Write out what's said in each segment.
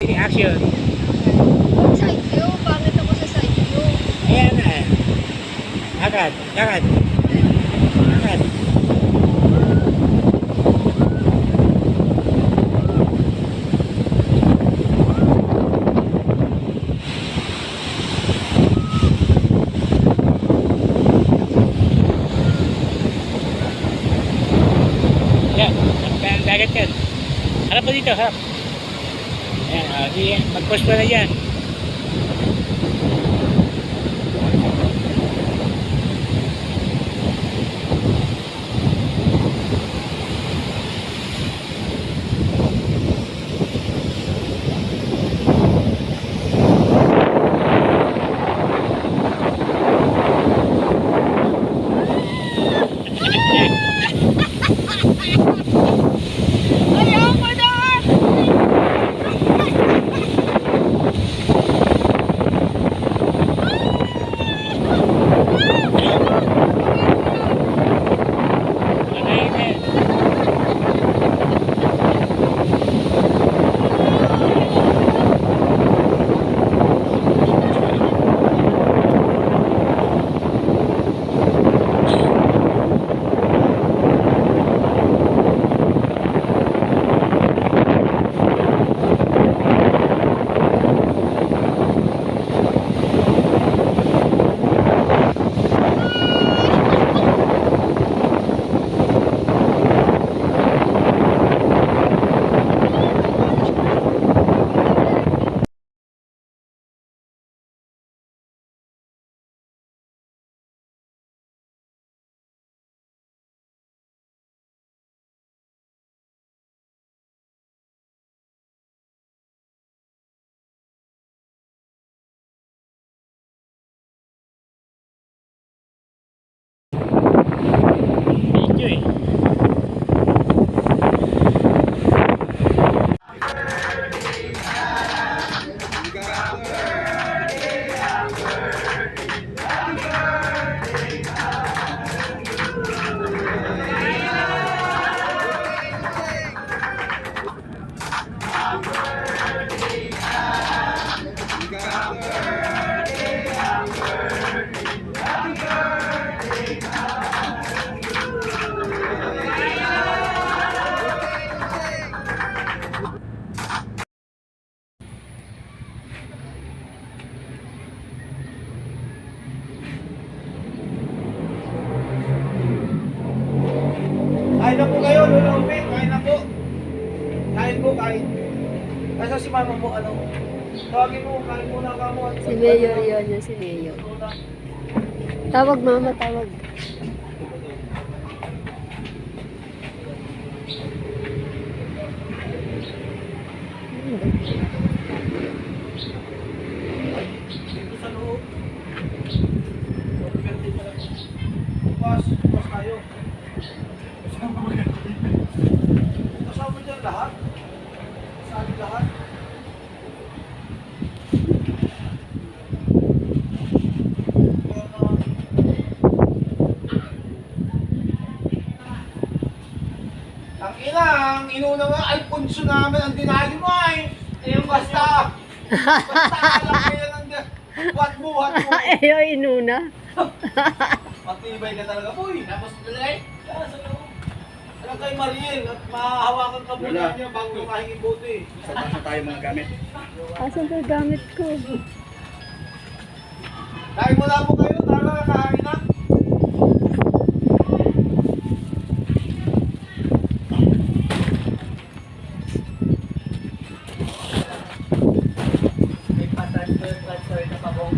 Action. Side view? Pangit ako sa side view. Ayan na. Agad. Agad. Agad. Yan. Dagat yan. Harap mo dito. Harap. Ayan. Mag-post pa na dyan. Ayoko na! Video eh. Kain na po kayo, Lola Upe. Kain na po. Kain po, kain. Nasa si mama mo, ano? Tawagin mo, kain muna ka mo. Si Mayor yun, si Mayor. Tawag mama, tawag. Dito sa loob. Bukas, bukas kayo. Kasama dyan lahat? Saan lahat? Ang ilang, inuna mo, ay punso namin ang dinali mo ay. Ayun basta. Basta alam kayo ng buhat mo. Ayaw, inuna. Matibay ka talaga, boy. Tapos tuloy. Alam kay Mariel at mahahawakan ka muna niya bago kahingi bote. Saan tayo mga gamit? Asan ba gamit ko? Kain mo na po kayo, tara, kahain na. May pa-transfer na pabong.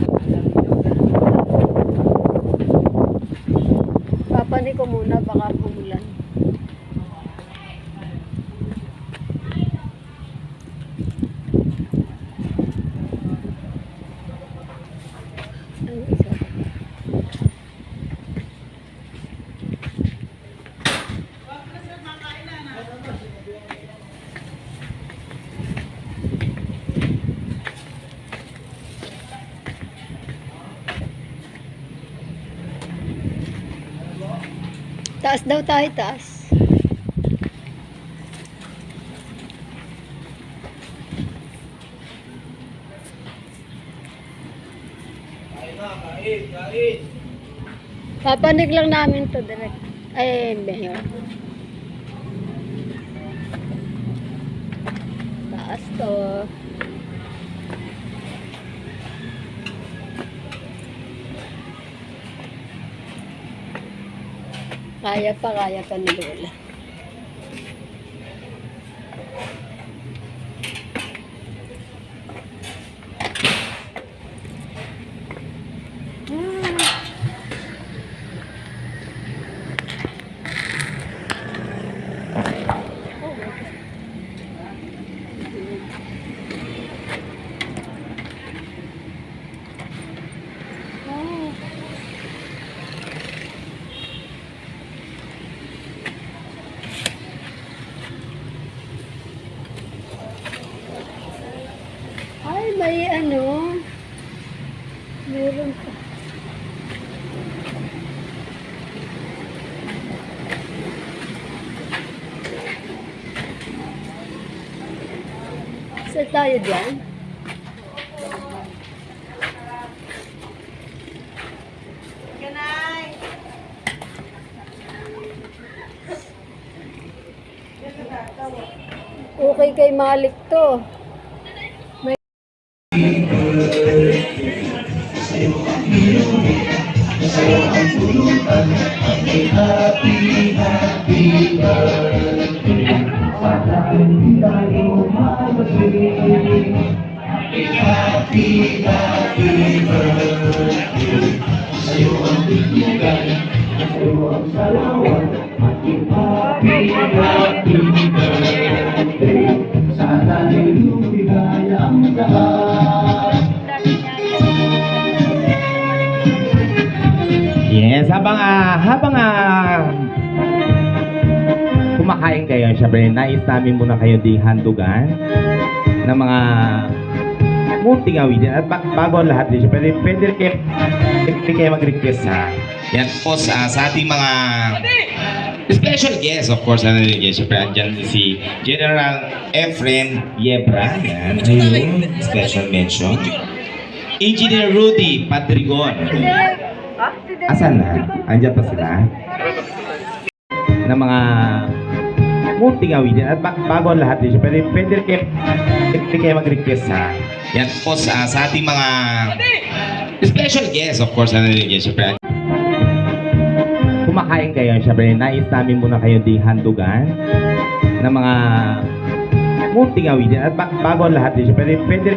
Papani ko muna, baka pumulan. Ang isa. Taas daw tayo, taas. na, kain, kain. Papanig lang namin to direct. Ay, Mayor. Taas to. Kaya pa ni Lola. Ay, may ano. Meron pa. Saan tayo dyan? Okay kay Malik to. Yes, habang kumakain kayo, syempre nais namin muna kayo di handugan ng mga munting awitin. At bago ang lahat din, syempre pwede kayo mag-request ha. Yan po sa ating mga special guest, of course, syempre andyan si General Efren Yebra. Yan, ayun, special mention. Engineer Rudy Padrigon. Asan na? Andiyan pa sila? Ng mga munting awitin. At bago ang lahat din, syempre pwede kayo mag-request ha. Yan po sa ating mga special guest, of course, syempre kumakain kayo, syempre nais namin muna kayo di handugan ng mga munting awitin. At bago ang lahat din, syempre pwede